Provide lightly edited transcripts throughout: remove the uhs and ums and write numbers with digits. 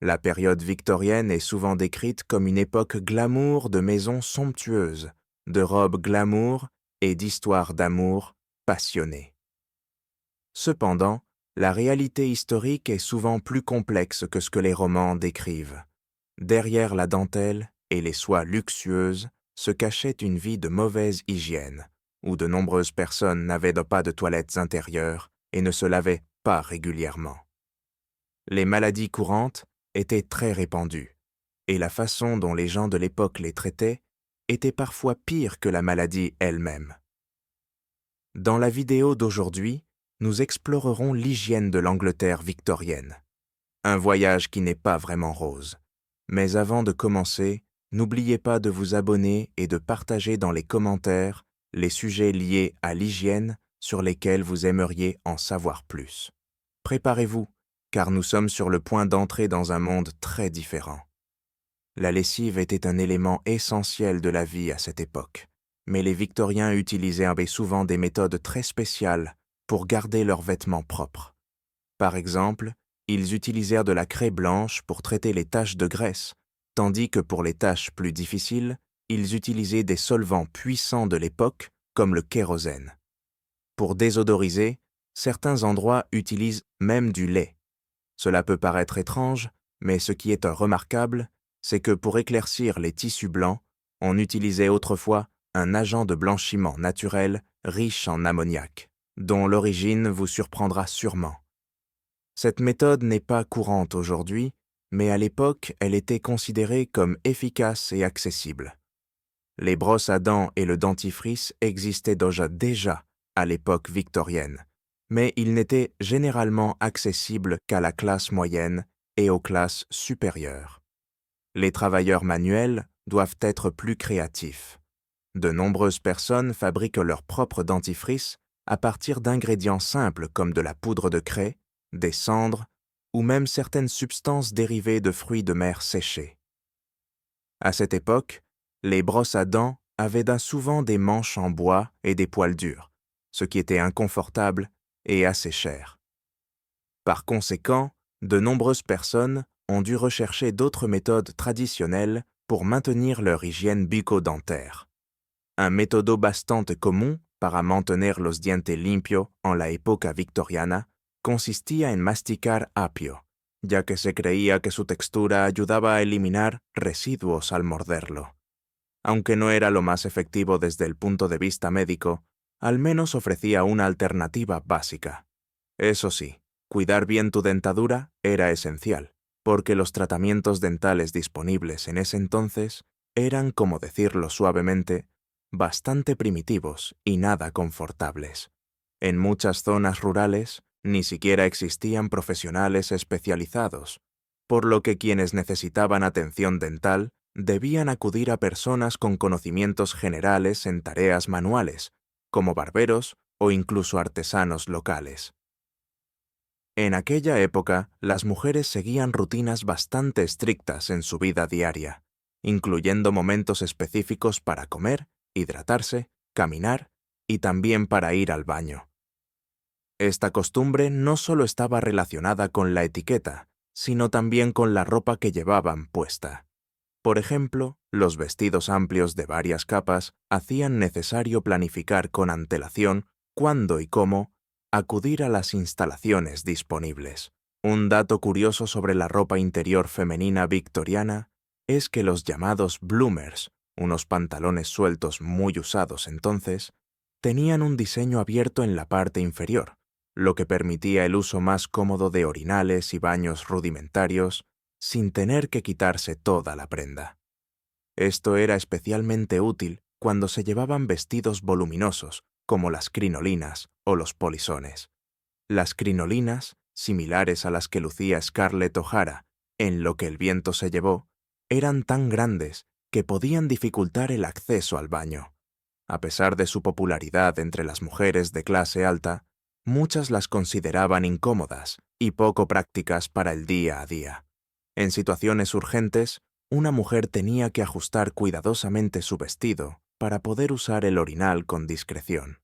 La période victorienne est souvent décrite comme une époque glamour de maisons somptueuses, de robes glamour et d'histoires d'amour passionnées. Cependant, la réalité historique est souvent plus complexe que ce que les romans décrivent. Derrière la dentelle et les soies luxueuses se cachait une vie de mauvaise hygiène, où de nombreuses personnes n'avaient pas de toilettes intérieures et ne se lavaient pas régulièrement. Les maladies courantes étaient très répandues, et la façon dont les gens de l'époque les traitaient était parfois pire que la maladie elle-même. Dans la vidéo d'aujourd'hui, nous explorerons l'hygiène de l'Angleterre victorienne. Un voyage qui n'est pas vraiment rose. Mais avant de commencer, n'oubliez pas de vous abonner et de partager dans les commentaires les sujets liés à l'hygiène sur lesquels vous aimeriez en savoir plus. Préparez-vous, car nous sommes sur le point d'entrer dans un monde très différent. La lessive était un élément essentiel de la vie à cette époque, mais les Victoriens utilisaient souvent des méthodes très spéciales pour garder leurs vêtements propres. Par exemple, ils utilisèrent de la craie blanche pour traiter les taches de graisse, tandis que pour les tâches plus difficiles, ils utilisaient des solvants puissants de l'époque, comme le kérosène. Pour désodoriser, certains endroits utilisent même du lait. Cela peut paraître étrange, mais ce qui est remarquable, c'est que pour éclaircir les tissus blancs, on utilisait autrefois un agent de blanchiment naturel riche en ammoniac, dont l'origine vous surprendra sûrement. Cette méthode n'est pas courante aujourd'hui, mais à l'époque, elle était considérée comme efficace et accessible. Les brosses à dents et le dentifrice existaient déjà à l'époque victorienne, mais ils n'étaient généralement accessibles qu'à la classe moyenne et aux classes supérieures. Les travailleurs manuels doivent être plus créatifs. De nombreuses personnes fabriquent leur propre dentifrice à partir d'ingrédients simples comme de la poudre de craie, des cendres ou même certaines substances dérivées de fruits de mer séchés. À cette époque, les brosses à dents avaient souvent des manches en bois et des poils durs, ce qui était inconfortable et assez cher. Par conséquent, de nombreuses personnes ont dû rechercher d'autres méthodes traditionnelles pour maintenir leur hygiène bucco-dentaire. Un método bastante común para mantener los dientes limpios en la época victoriana consistía en masticar apio, ya que se creía que su textura ayudaba a eliminar residuos al morderlo. Aunque no era lo más efectivo desde el punto de vista médico, al menos ofrecía una alternativa básica. Eso sí, cuidar bien tu dentadura era esencial, porque los tratamientos dentales disponibles en ese entonces eran, como decirlo suavemente, bastante primitivos y nada confortables. En muchas zonas rurales, ni siquiera existían profesionales especializados, por lo que quienes necesitaban atención dental debían acudir a personas con conocimientos generales en tareas manuales, como barberos o incluso artesanos locales. En aquella época, las mujeres seguían rutinas bastante estrictas en su vida diaria, incluyendo momentos específicos para comer, hidratarse, caminar y también para ir al baño. Esta costumbre no solo estaba relacionada con la etiqueta, sino también con la ropa que llevaban puesta. Por ejemplo, los vestidos amplios de varias capas hacían necesario planificar con antelación cuándo y cómo acudir a las instalaciones disponibles. Un dato curioso sobre la ropa interior femenina victoriana es que los llamados bloomers, unos pantalones sueltos muy usados entonces, tenían un diseño abierto en la parte inferior, lo que permitía el uso más cómodo de orinales y baños rudimentarios sin tener que quitarse toda la prenda. Esto era especialmente útil cuando se llevaban vestidos voluminosos, como las crinolinas o los polisones. Las crinolinas, similares a las que lucía Scarlett O'Hara en Lo que el viento se llevó, eran tan grandes que podían dificultar el acceso al baño. A pesar de su popularidad entre las mujeres de clase alta, muchas las consideraban incómodas y poco prácticas para el día a día. En situaciones urgentes, una mujer tenía que ajustar cuidadosamente su vestido para poder usar el orinal con discreción.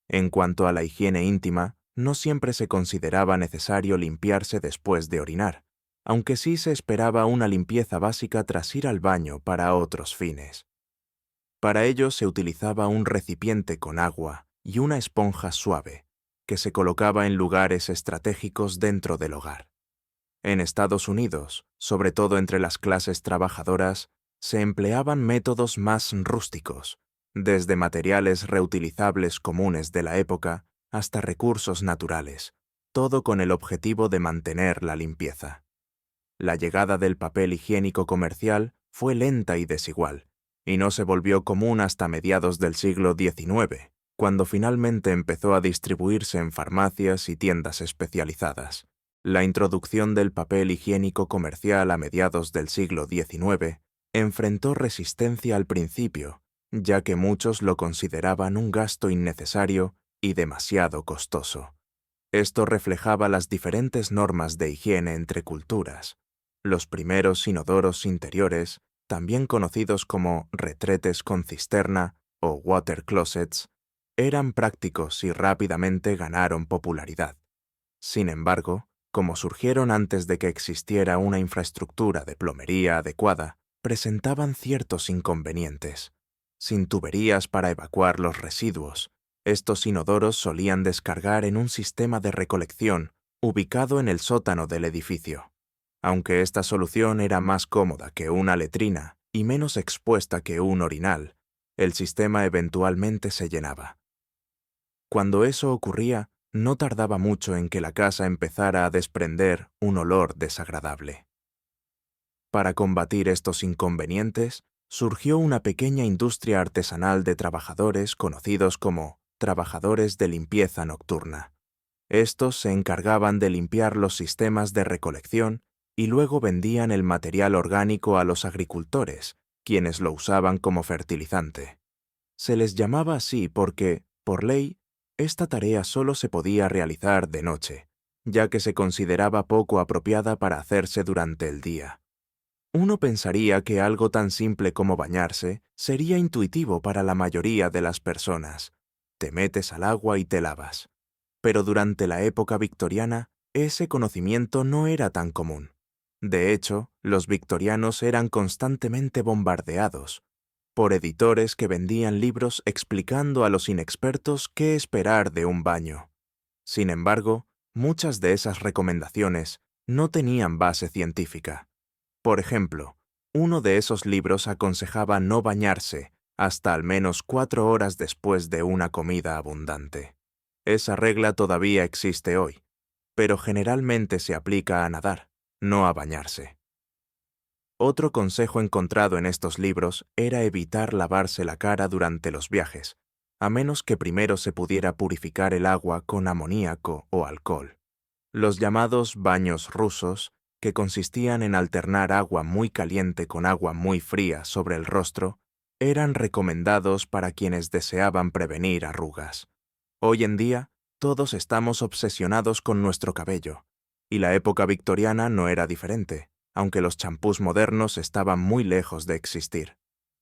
En cuanto a la higiene íntima, no siempre se consideraba necesario limpiarse después de orinar, aunque sí se esperaba una limpieza básica tras ir al baño para otros fines. Para ello se utilizaba un recipiente con agua y una esponja suave, que se colocaba en lugares estratégicos dentro del hogar. En Estados Unidos, sobre todo entre las clases trabajadoras, se empleaban métodos más rústicos, desde materiales reutilizables comunes de la época hasta recursos naturales, todo con el objetivo de mantener la limpieza. La llegada del papel higiénico comercial fue lenta y desigual, y no se volvió común hasta mediados del siglo XIX, cuando finalmente empezó a distribuirse en farmacias y tiendas especializadas. La introducción del papel higiénico comercial a mediados del siglo XIX enfrentó resistencia al principio, ya que muchos lo consideraban un gasto innecesario y demasiado costoso. Esto reflejaba las diferentes normas de higiene entre culturas. Los primeros inodoros interiores, también conocidos como retretes con cisterna o water closets, eran prácticos y rápidamente ganaron popularidad. Sin embargo, como surgieron antes de que existiera una infraestructura de plomería adecuada, presentaban ciertos inconvenientes. Sin tuberías para evacuar los residuos, estos inodoros solían descargar en un sistema de recolección ubicado en el sótano del edificio. Aunque esta solución era más cómoda que una letrina y menos expuesta que un orinal, el sistema eventualmente se llenaba. Cuando eso ocurría, no tardaba mucho en que la casa empezara a desprender un olor desagradable. Para combatir estos inconvenientes, surgió una pequeña industria artesanal de trabajadores conocidos como trabajadores de limpieza nocturna. Estos se encargaban de limpiar los sistemas de recolección y luego vendían el material orgánico a los agricultores, quienes lo usaban como fertilizante. Se les llamaba así porque, por ley, esta tarea solo se podía realizar de noche, ya que se consideraba poco apropiada para hacerse durante el día. Uno pensaría que algo tan simple como bañarse sería intuitivo para la mayoría de las personas. Te metes al agua y te lavas. Pero durante la época victoriana, ese conocimiento no era tan común. De hecho, los victorianos eran constantemente bombardeados por editores que vendían libros explicando a los inexpertos qué esperar de un baño. Sin embargo, muchas de esas recomendaciones no tenían base científica. Por ejemplo, uno de esos libros aconsejaba no bañarse hasta al menos 4 horas después de una comida abundante. Esa regla todavía existe hoy, pero generalmente se aplica a nadar, no a bañarse. Otro consejo encontrado en estos libros era evitar lavarse la cara durante los viajes, a menos que primero se pudiera purificar el agua con amoníaco o alcohol. Los llamados baños rusos, que consistían en alternar agua muy caliente con agua muy fría sobre el rostro, eran recomendados para quienes deseaban prevenir arrugas. Hoy en día, todos estamos obsesionados con nuestro cabello, y la época victoriana no era diferente, aunque los champús modernos estaban muy lejos de existir.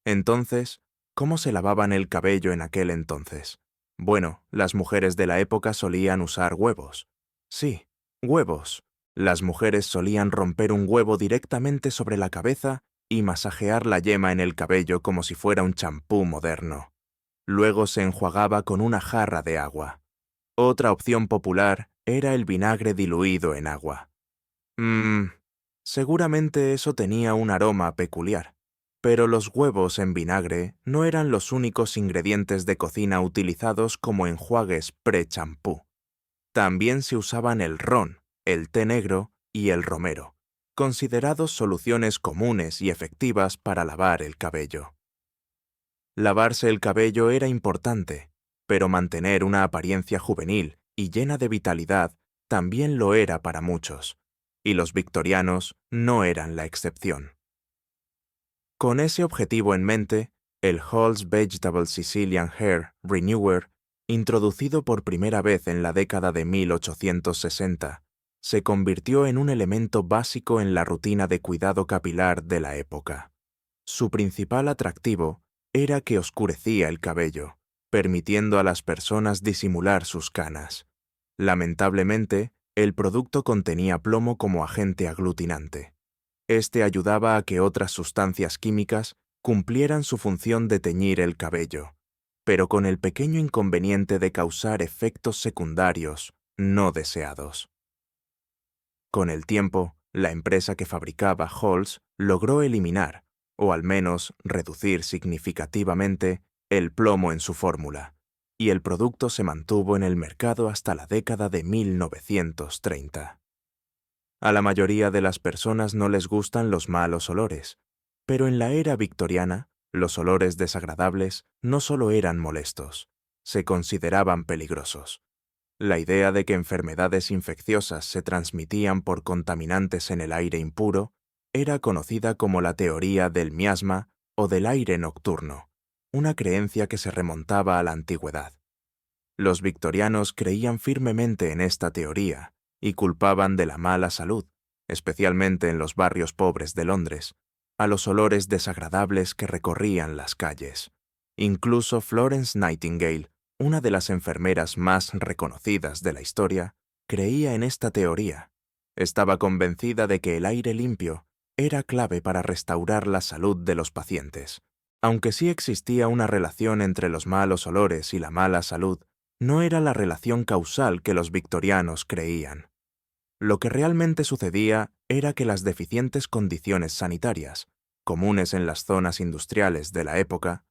Entonces, ¿cómo se lavaban el cabello en aquel entonces? Bueno, las mujeres de la época solían usar huevos. Sí, huevos. Las mujeres solían romper un huevo directamente sobre la cabeza y masajear la yema en el cabello como si fuera un champú moderno. Luego se enjuagaba con una jarra de agua. Otra opción popular era el vinagre diluido en agua. Seguramente eso tenía un aroma peculiar, pero los huevos en vinagre no eran los únicos ingredientes de cocina utilizados como enjuagues pre-champú. También se usaban el ron, el té negro y el romero, considerados soluciones comunes y efectivas para lavar el cabello. Lavarse el cabello era importante, pero mantener una apariencia juvenil y llena de vitalidad también lo era para muchos, y los victorianos no eran la excepción. Con ese objetivo en mente, el Halls Vegetable Sicilian Hair Renewer, introducido por primera vez en la década de 1860, se convirtió en un elemento básico en la rutina de cuidado capilar de la época. Su principal atractivo era que oscurecía el cabello, permitiendo a las personas disimular sus canas. Lamentablemente, El producto contenía plomo como agente aglutinante. Este ayudaba a que otras sustancias químicas cumplieran su función de teñir el cabello, pero con el pequeño inconveniente de causar efectos secundarios no deseados. Con el tiempo, la empresa que fabricaba Halls logró eliminar, o al menos reducir significativamente, el plomo en su fórmula, y el producto se mantuvo en el mercado hasta la década de 1930. A la mayoría de las personas no les gustan los malos olores, pero en la era victoriana, los olores desagradables no solo eran molestos, se consideraban peligrosos. La idea de que enfermedades infecciosas se transmitían por contaminantes en el aire impuro era conocida como la teoría del miasma o del aire nocturno, una creencia que se remontaba a la antigüedad. Los victorianos creían firmemente en esta teoría y culpaban de la mala salud, especialmente en los barrios pobres de Londres, a los olores desagradables que recorrían las calles. Incluso Florence Nightingale, una de las enfermeras más reconocidas de la historia, creía en esta teoría. Estaba convencida de que el aire limpio era clave para restaurar la salud de los pacientes. Aunque sí existía una relación entre los malos olores y la mala salud, no era la relación causal que los victorianos creían. Lo que realmente sucedía era que las deficientes condiciones sanitarias, comunes en las zonas industriales de la época,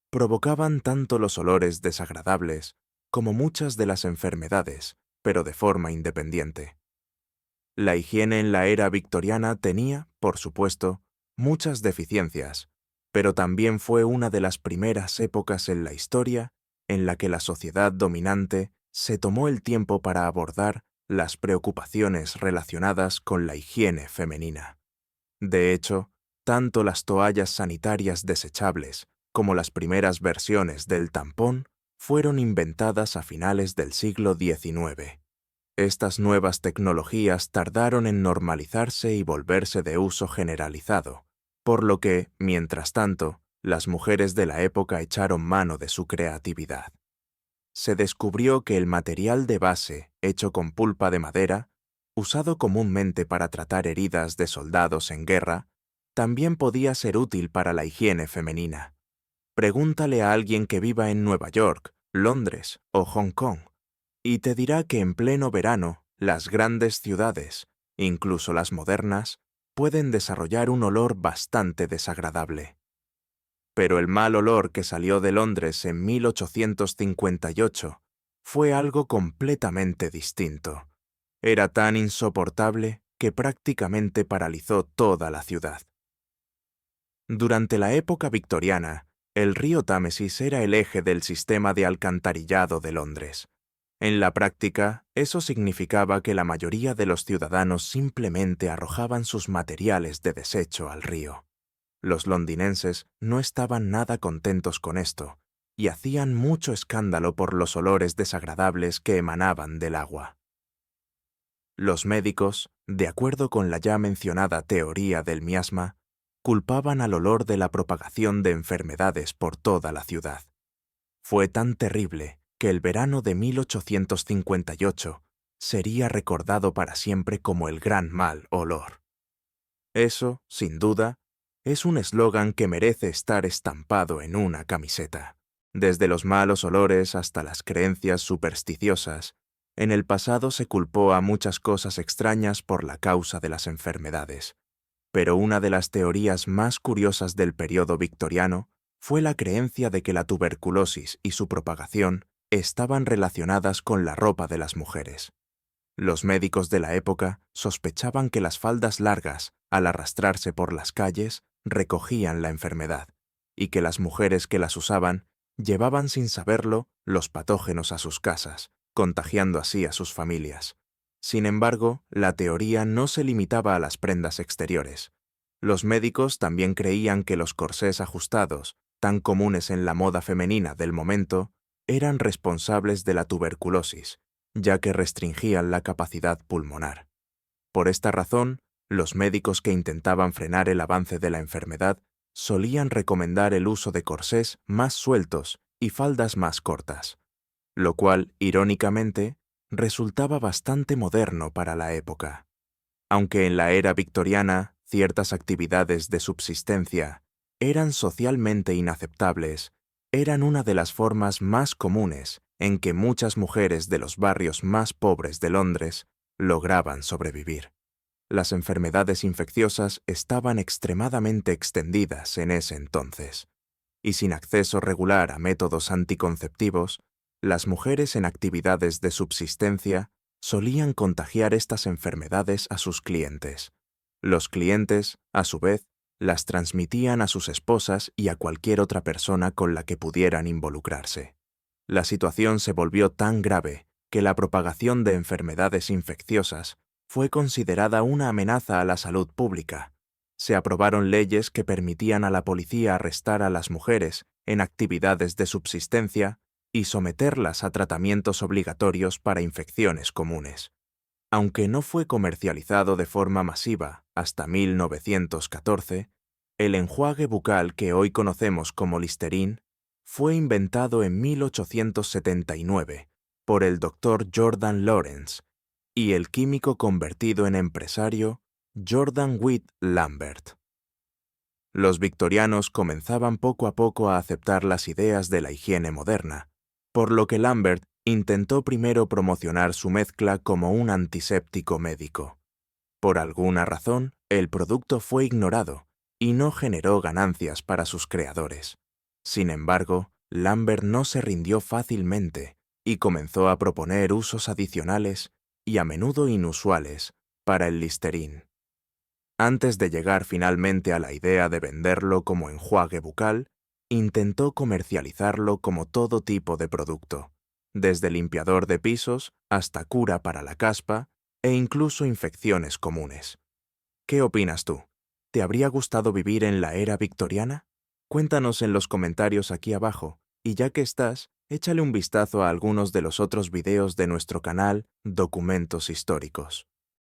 provocaban tanto los olores desagradables como muchas de las enfermedades, pero de forma independiente. La higiene en la era victoriana tenía, por supuesto, muchas deficiencias, pero también fue una de las primeras épocas en la historia en la que la sociedad dominante se tomó el tiempo para abordar las preocupaciones relacionadas con la higiene femenina. De hecho, tanto las toallas sanitarias desechables como las primeras versiones del tampón fueron inventadas a finales del siglo XIX. Estas nuevas tecnologías tardaron en normalizarse y volverse de uso generalizado, por lo que, mientras tanto, las mujeres de la época echaron mano de su creatividad. Se descubrió que el material de base, hecho con pulpa de madera, usado comúnmente para tratar heridas de soldados en guerra, también podía ser útil para la higiene femenina. Pregúntale a alguien que viva en Nueva York, Londres o Hong Kong, y te dirá que en pleno verano, las grandes ciudades, incluso las modernas, pueden desarrollar un olor bastante desagradable. Pero el mal olor que salió de Londres en 1858 fue algo completamente distinto. Era tan insoportable que prácticamente paralizó toda la ciudad. Durante la época victoriana, el río Támesis era el eje del sistema de alcantarillado de Londres. En la práctica, eso significaba que la mayoría de los ciudadanos simplemente arrojaban sus materiales de desecho al río. Los londinenses no estaban nada contentos con esto y hacían mucho escándalo por los olores desagradables que emanaban del agua. Los médicos, de acuerdo con la ya mencionada teoría del miasma, culpaban al olor de la propagación de enfermedades por toda la ciudad. Fue tan terrible que el verano de 1858 sería recordado para siempre como el gran mal olor. Eso, sin duda, es un eslogan que merece estar estampado en una camiseta. Desde los malos olores hasta las creencias supersticiosas, en el pasado se culpó a muchas cosas extrañas por la causa de las enfermedades. Pero una de las teorías más curiosas del periodo victoriano fue la creencia de que la tuberculosis y su propagación estaban relacionadas con la ropa de las mujeres. Los médicos de la época sospechaban que las faldas largas, al arrastrarse por las calles, recogían la enfermedad, y que las mujeres que las usaban llevaban sin saberlo los patógenos a sus casas, contagiando así a sus familias. Sin embargo, la teoría no se limitaba a las prendas exteriores. Los médicos también creían que los corsés ajustados, tan comunes en la moda femenina del momento, eran responsables de la tuberculosis, ya que restringían la capacidad pulmonar. Por esta razón, los médicos que intentaban frenar el avance de la enfermedad solían recomendar el uso de corsés más sueltos y faldas más cortas, lo cual, irónicamente, resultaba bastante moderno para la época. Aunque en la era victoriana ciertas actividades de subsistencia eran socialmente inaceptables, eran una de las formas más comunes en que muchas mujeres de los barrios más pobres de Londres lograban sobrevivir. Las enfermedades infecciosas estaban extremadamente extendidas en ese entonces, y sin acceso regular a métodos anticonceptivos, las mujeres en actividades de subsistencia solían contagiar estas enfermedades a sus clientes. Los clientes, a su vez, las transmitían a sus esposas y a cualquier otra persona con la que pudieran involucrarse. La situación se volvió tan grave que la propagación de enfermedades infecciosas fue considerada una amenaza a la salud pública. Se aprobaron leyes que permitían a la policía arrestar a las mujeres en actividades de subsistencia y someterlas a tratamientos obligatorios para infecciones comunes. Aunque no fue comercializado de forma masiva hasta 1914, el enjuague bucal que hoy conocemos como Listerine fue inventado en 1879 por el Dr. Jordan Lawrence y el químico convertido en empresario Jordan Witt Lambert. Los victorianos comenzaban poco a poco a aceptar las ideas de la higiene moderna, por lo que Lambert intentó primero promocionar su mezcla como un antiséptico médico. Por alguna razón, el producto fue ignorado y no generó ganancias para sus creadores. Sin embargo, Lambert no se rindió fácilmente y comenzó a proponer usos adicionales y a menudo inusuales para el Listerine. Antes de llegar finalmente a la idea de venderlo como enjuague bucal, intentó comercializarlo como todo tipo de producto, desde limpiador de pisos hasta cura para la caspa e incluso infecciones comunes. ¿Qué opinas tú? ¿Te habría gustado vivir en la era victoriana? Cuéntanos en los comentarios aquí abajo, y ya que estás, échale un vistazo a algunos de los otros videos de nuestro canal Documentos Históricos.